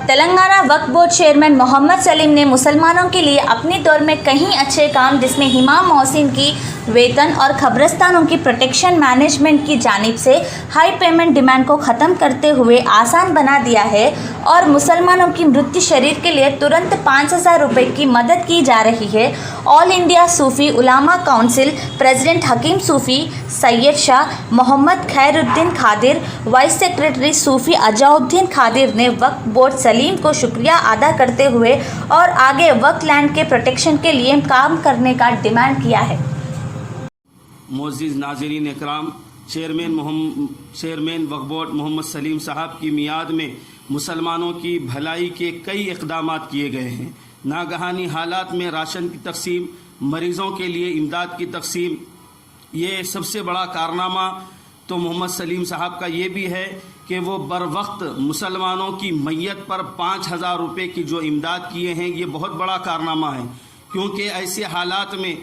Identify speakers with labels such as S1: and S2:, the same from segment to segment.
S1: تلنگانہ وقف board chairman محمد سلیم نے مسلمانوں کے لیے اپنے دور میں کئی اچھے کام جس میں امام محسن کی ویتن اور قبرستانوں کی پروٹیکشن مینجمنٹ کی جانب سے ہائی پیمنٹ ڈیمانڈ کو ختم کرتے ہوئے آسان بنا دیا ہے اور مسلمانوں کی مرتد شریر کے لیے ترنت 5,000 روپے کی مدد کی جا رہی ہے۔ آل انڈیا صوفی علماء کونسل پریزیڈنٹ حکیم صوفی سید شاہ محمد خیر الدین قادر، وائس سیکرٹری صوفی عجاء الدین قادر نے وقف بورڈ سلیم کو شکریہ ادا کرتے ہوئے اور آگے وقف لینڈ کے پروٹیکشن کے لیے کام کرنے کا ڈیمانڈ کیا ہے۔
S2: معزز ناظرین اکرام، چیئرمین وقف بورڈ محمد سلیم صاحب کی میعاد میں مسلمانوں کی بھلائی کے کئی اقدامات کیے گئے ہیں۔ ناگہانی حالات میں راشن کی تقسیم، مریضوں کے لیے امداد کی تقسیم، یہ سب سے بڑا کارنامہ تو محمد سلیم صاحب کا یہ بھی ہے کہ وہ بر وقت مسلمانوں کی میت پر 5,000 روپے کی جو امداد کیے ہیں، یہ بہت بڑا کارنامہ ہے، کیونکہ ایسے حالات میں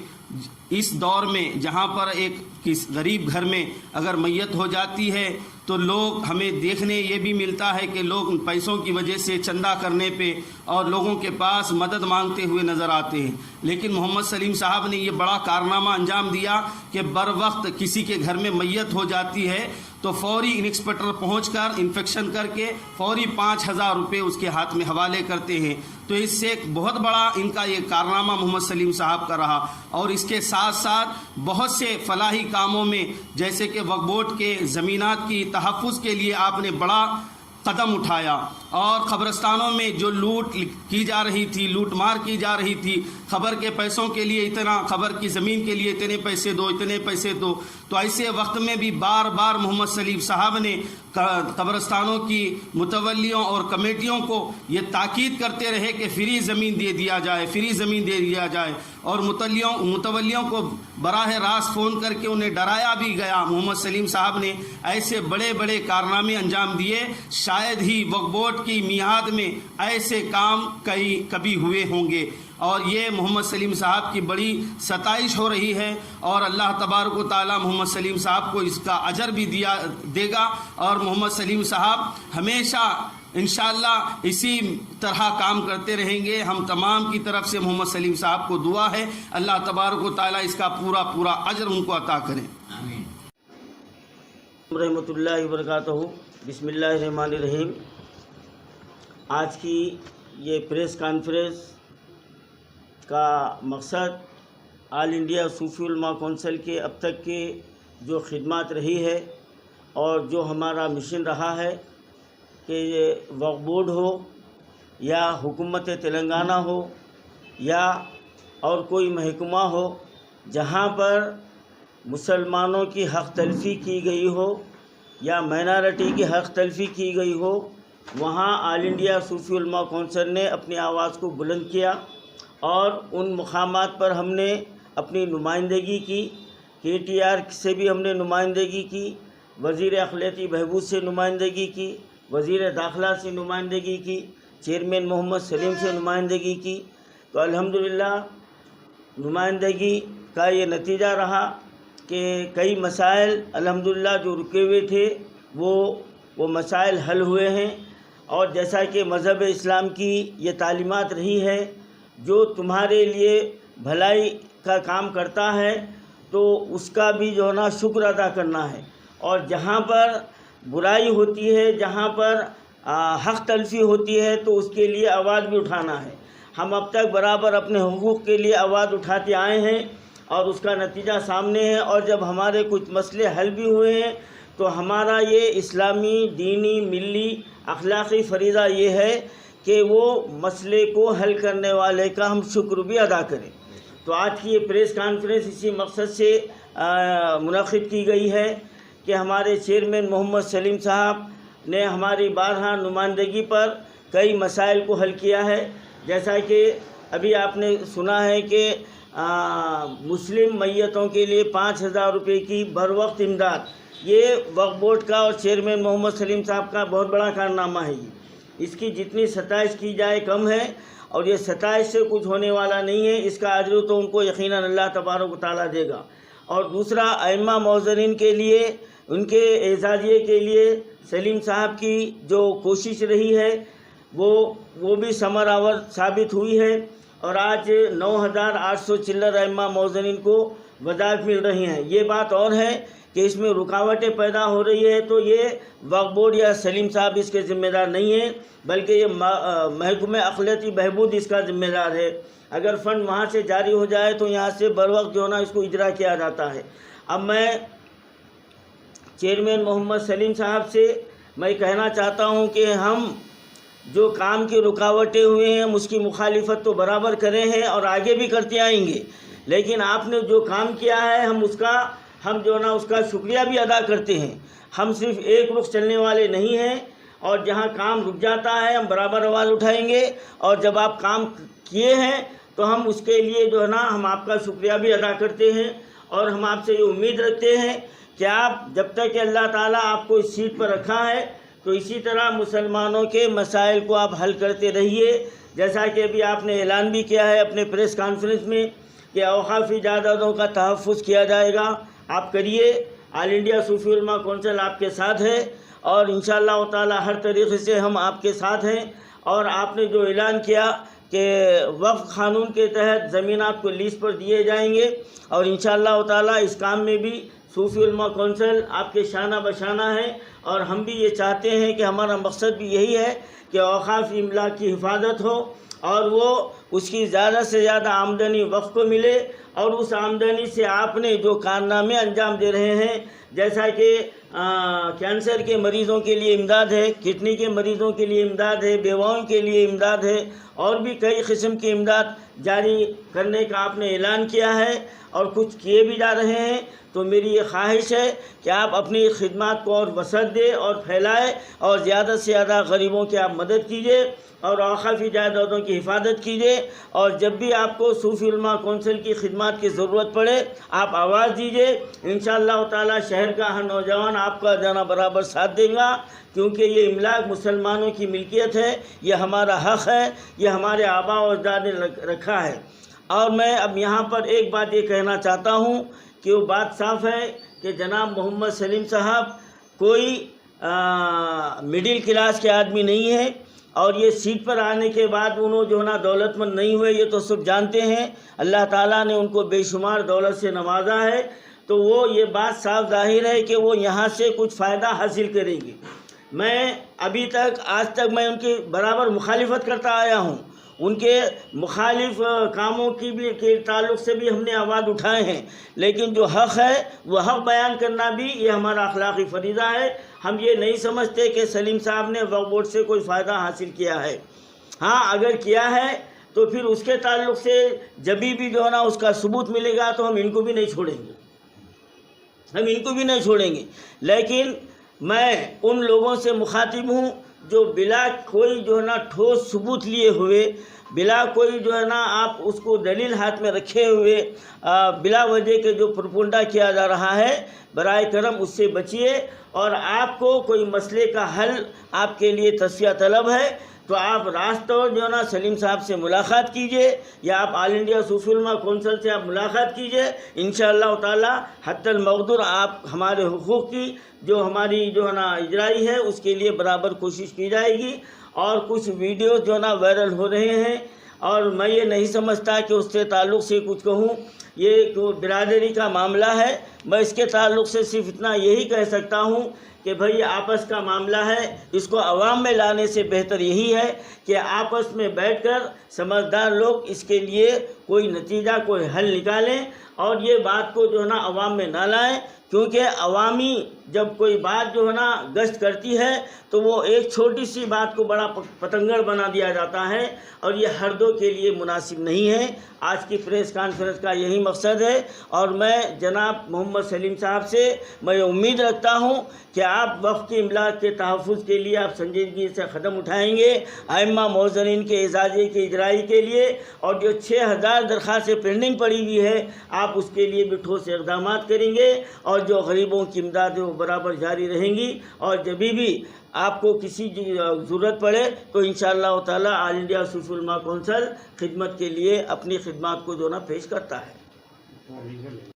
S2: اس دور میں جہاں پر ایک غریب گھر میں اگر میت ہو جاتی ہے تو لوگ ہمیں دیکھنے یہ بھی ملتا ہے کہ لوگ پیسوں کی وجہ سے چندہ کرنے پہ اور لوگوں کے پاس مدد مانگتے ہوئے نظر آتے ہیں، لیکن محمد سلیم صاحب نے یہ بڑا کارنامہ انجام دیا کہ بر وقت کسی کے گھر میں میت ہو جاتی ہے تو فوری انسپکٹر پہنچ کر انفیکشن کر کے فوری 5,000 روپے اس کے ہاتھ میں حوالے کرتے ہیں۔ تو اس سے ایک بہت بڑا ان کا یہ کارنامہ محمد سلیم صاحب کا رہا، اور اس کے ساتھ ساتھ بہت سے فلاحی کاموں میں جیسے کہ وقف بورڈ کے زمینات کی تحفظ کے لیے آپ نے بڑا قدم اٹھایا، اور قبرستانوں میں جو لوٹ کی جا رہی تھی، لوٹ مار کی جا رہی تھی، قبر کے پیسوں کے لیے اتنا، قبر کی زمین کے لیے اتنے پیسے دو، اتنے پیسے دو، تو ایسے وقت میں بھی بار بار محمد سلیم صاحب نے قبرستانوں کی متولیوں اور کمیٹیوں کو یہ تاکید کرتے رہے کہ فری زمین دے دیا جائے، فری زمین دے دیا جائے، اور متولیوں کو براہ راست فون کر کے انہیں ڈرایا بھی گیا۔ محمد سلیم صاحب نے ایسے بڑے بڑے کارنامے انجام دیے، شاید ہی وقف بورڈ کی میعاد میں ایسے کام کبھی ہوئے ہوں گے، اور یہ محمد سلیم صاحب کی بڑی ستائش ہو رہی ہے، اور اللہ تبارک و تعالی محمد سلیم صاحب کو اس کا اجر بھی دے گا، اور محمد سلیم صاحب ہمیشہ انشاءاللہ اسی طرح کام کرتے رہیں گے۔ ہم تمام کی طرف سے محمد سلیم صاحب کو دعا ہے اللہ تبارک و تعالی اس کا پورا اجر ان کو عطا کریں۔ آمین۔
S3: رحمۃ اللہ وبرکاتہ۔ بسم اللہ الرحمن الرحیم۔ آج کی یہ پریس کانفرنس کا مقصد آل انڈیا صوفی علماء کونسل کے اب تک کے جو خدمات رہی ہے اور جو ہمارا مشن رہا ہے کہ یہ وقف بورڈ ہو یا حکومت تلنگانہ ہو یا اور کوئی محکمہ ہو، جہاں پر مسلمانوں کی حق تلفی کی گئی ہو یا مائنارٹی کی حق تلفی کی گئی ہو، وہاں آل انڈیا صوفی علماء کونسل نے اپنی آواز کو بلند کیا، اور ان مقامات پر ہم نے اپنی نمائندگی کی۔ KTR سے بھی ہم نے نمائندگی کی، وزیر اقلیتی بہبود سے نمائندگی کی، وزیر داخلہ سے نمائندگی کی، چیئرمین محمد سلیم سے نمائندگی کی۔ تو الحمدللہ نمائندگی کا یہ نتیجہ رہا کہ کئی مسائل الحمدللہ جو رکے ہوئے تھے وہ مسائل حل ہوئے ہیں، اور جیسا کہ مذہب اسلام کی یہ تعلیمات رہی ہے، جو تمہارے لیے بھلائی کا کام کرتا ہے تو اس کا بھی جو ہے نا شکر ادا کرنا ہے، اور جہاں پر برائی ہوتی ہے، جہاں پر حق تلفی ہوتی ہے تو اس کے لیے آواز بھی اٹھانا ہے۔ ہم اب تک برابر اپنے حقوق کے لیے آواز اٹھاتے آئے ہیں، اور اس کا نتیجہ سامنے ہے، اور جب ہمارے کچھ مسئلے حل بھی ہوئے ہیں تو ہمارا یہ اسلامی، دینی، ملی، اخلاقی فریضہ یہ ہے کہ وہ مسئلے کو حل کرنے والے کا ہم شکر بھی ادا کریں۔ تو آج کی یہ پریس کانفرنس اسی مقصد سے منعقد کی گئی ہے کہ ہمارے چیئرمین محمد سلیم صاحب نے ہماری بارہا نمائندگی پر کئی مسائل کو حل کیا ہے، جیسا کہ ابھی آپ نے سنا ہے کہ مسلم میتوں کے لیے 5,000 روپے کی بر وقت امداد، یہ وقف بورڈ کا اور چیئرمین محمد سلیم صاحب کا بہت بڑا کارنامہ ہے۔ اس کی جتنی ستائش کی جائے کم ہے، اور یہ ستائش سے کچھ ہونے والا نہیں ہے، اس کا اجر تو ان کو یقیناً اللہ تبارک و تعالیٰ دے گا۔ اور دوسرا، ائمہ معززین کے لیے، ان کے اعزازیے کے لیے سلیم صاحب کی جو کوشش رہی ہے وہ بھی ثمرآور ثابت ہوئی ہے، اور آج 9,800 چلر ائمہ موذنین کو وظائف مل رہی ہیں۔ یہ بات اور ہے کہ اس میں رکاوٹیں پیدا ہو رہی ہے تو یہ وقف بورڈ یا سلیم صاحب اس کے ذمہ دار نہیں ہیں، بلکہ یہ محکمہ اقلیتی بہبود اس کا ذمہ دار ہے۔ اگر فنڈ وہاں سے جاری ہو جائے تو یہاں سے بروقت جو ہے نا اس کو اجرا کیا جاتا ہے۔ اب میں چیئرمین محمد سلیم صاحب سے میں کہنا چاہتا ہوں کہ ہم جو کام کی رکاوٹیں ہوئے ہیں اس کی مخالفت تو برابر کرے ہیں اور آگے بھی کرتے آئیں گے، لیکن آپ نے جو کام کیا ہے ہم جو نا اس کا شکریہ بھی ادا کرتے ہیں۔ ہم صرف ایک رخ چلنے والے نہیں ہیں، اور جہاں کام رک جاتا ہے ہم برابر آواز اٹھائیں گے، اور جب آپ کام کیے ہیں تو ہم اس کے لیے جو ہے نا ہم آپ کا شکریہ بھی ادا کرتے ہیں، اور ہم آپ سے یہ امید رکھتے ہیں کہ آپ جب تک کہ اللہ تعالیٰ آپ کو اس سیٹ پر رکھا ہے تو اسی طرح مسلمانوں کے مسائل کو آپ حل کرتے رہیے، جیسا کہ ابھی آپ نے اعلان بھی کیا ہے اپنے پریس کانفرنس میں کہ اوقافی جائیدادوں کا تحفظ کیا جائے گا۔ آپ کریے، آل انڈیا صوفی علماء کونسل آپ کے ساتھ ہے، اور انشاءاللہ تعالی ہر طریقے سے ہم آپ کے ساتھ ہیں۔ اور آپ نے جو اعلان کیا کہ وقف قانون کے تحت زمینات کو لیز پر دیے جائیں گے، اور انشاءاللہ تعالی اس کام میں بھی صوفی علماء کونسل آپ کے شانہ بشانہ ہے، اور ہم بھی یہ چاہتے ہیں کہ ہمارا مقصد بھی یہی ہے کہ اوقاف املاک کی حفاظت ہو، اور وہ اس کی زیادہ سے زیادہ آمدنی وقف کو ملے، اور اس آمدنی سے آپ نے جو کارنامے انجام دے رہے ہیں، جیسا کہ کینسر کے مریضوں کے لیے امداد ہے، کڈنی کے مریضوں کے لیے امداد ہے، بیواؤں کے لیے امداد ہے، اور بھی کئی قسم کی امداد جاری کرنے کا آپ نے اعلان کیا ہے، اور کچھ کیے بھی جا رہے ہیں۔ تو میری یہ خواہش ہے کہ آپ اپنی خدمات کو اور وسعت دیں اور پھیلائیں، اور زیادہ سے زیادہ غریبوں کی آپ مدد کیجیے، اور اوقافی جائیدادوں کی حفاظت کیجیے، اور جب بھی آپ کو صوفی علماء کونسل کی خدمات کی ضرورت پڑے آپ آواز دیجیے۔ انشاءاللہ تعالی شہر کا ہر نوجوان آپ کا جانا برابر ساتھ دے گا، کیونکہ یہ املاک مسلمانوں کی ملکیت ہے، یہ ہمارا حق ہے، یہ ہمارے آباء و اجداد نے رکھا ہے۔ اور میں اب یہاں پر ایک بات یہ کہنا چاہتا ہوں کہ وہ بات صاف ہے کہ جناب محمد سلیم صاحب کوئی مڈل کلاس کے آدمی نہیں ہے، اور یہ سیٹ پر آنے کے بعد انہوں جو نا دولت مند نہیں ہوئے، یہ تو سب جانتے ہیں۔ اللہ تعالیٰ نے ان کو بے شمار دولت سے نوازا ہے، تو وہ یہ بات صاف ظاہر ہے کہ وہ یہاں سے کچھ فائدہ حاصل کریں گے۔ میں ابھی تک آج تک میں ان کی برابر مخالفت کرتا آیا ہوں، ان کے مخالف کاموں کی بھی کے تعلق سے بھی ہم نے آواز اٹھائے ہیں، لیکن جو حق ہے وہ حق بیان کرنا بھی یہ ہمارا اخلاقی فریضہ ہے۔ ہم یہ نہیں سمجھتے کہ سلیم صاحب نے وقف بورڈ سے کوئی فائدہ حاصل کیا ہے، ہاں اگر کیا ہے تو پھر اس کے تعلق سے جب بھی جو ہے نا اس کا ثبوت ملے گا تو ہم ان کو بھی نہیں چھوڑیں گے، لیکن میں ان لوگوں سے مخاطب ہوں جو بلا کوئی جو ہے نا ٹھوس ثبوت لیے ہوئے، بلا کوئی جو ہے نا آپ اس کو دلیل ہاتھ میں رکھے ہوئے بلا وجہ کے جو پروپگنڈا کیا جا رہا ہے، برائے کرم اس سے بچیے۔ اور آپ کو کوئی مسئلے کا حل آپ کے لیے تصفیہ طلب ہے تو آپ راست طور جو ہے نا سلیم صاحب سے ملاقات کیجئے، یا آپ آل انڈیا صوفی علماء کونسل سے آپ ملاقات کیجئے۔ انشاءاللہ تعالی حتی المقدور آپ ہمارے حقوق کی جو ہماری جو ہے نا اجرائی ہے اس کے لیے برابر کوشش کی جائے گی۔ اور کچھ ویڈیوز جو نا وائرل ہو رہے ہیں، اور میں یہ نہیں سمجھتا کہ اس سے تعلق سے کچھ کہوں، یہ تو برادری کا معاملہ ہے۔ میں اس کے تعلق سے صرف اتنا یہی کہہ سکتا ہوں کہ بھئی آپس کا معاملہ ہے، اس کو عوام میں لانے سے بہتر یہی ہے کہ آپس میں بیٹھ کر سمجھدار لوگ اس کے لیے کوئی نتیجہ کوئی حل نکالیں، اور یہ بات کو جو ہے نا عوام میں نہ لائیں، کیونکہ عوامی جب کوئی بات جو ہے نا گشت کرتی ہے تو وہ ایک چھوٹی سی بات کو بڑا پتنگڑ بنا دیا جاتا ہے، اور یہ ہر دو کے لیے مناسب نہیں ہے۔ آج کی پریس کانفرنس کا یہی مقصد ہے، اور میں جناب محمد سلیم صاحب سے میں امید رکھتا ہوں کہ آپ وقف کی املاک کے تحفظ کے لیے آپ سنجیدگی سے قدم اٹھائیں گے، ائمہ موذنین کے اعزازی کی اجرائی کے لیے، اور جو 6000 درخواستیں پینڈنگ پڑی ہوئی ہے آپ اس کے لیے بھی ٹھوس اقدامات کریں گے، اور جو غریبوں کی امداد ہے وہ برابر جاری رہیں گی۔ اور جب بھی آپ کو کسی ضرورت پڑے تو انشاءاللہ تعالی آل انڈیا صوفی علماء کونسل خدمت کے لیے اپنی خدمات کو جو نا پیش کرتا ہے۔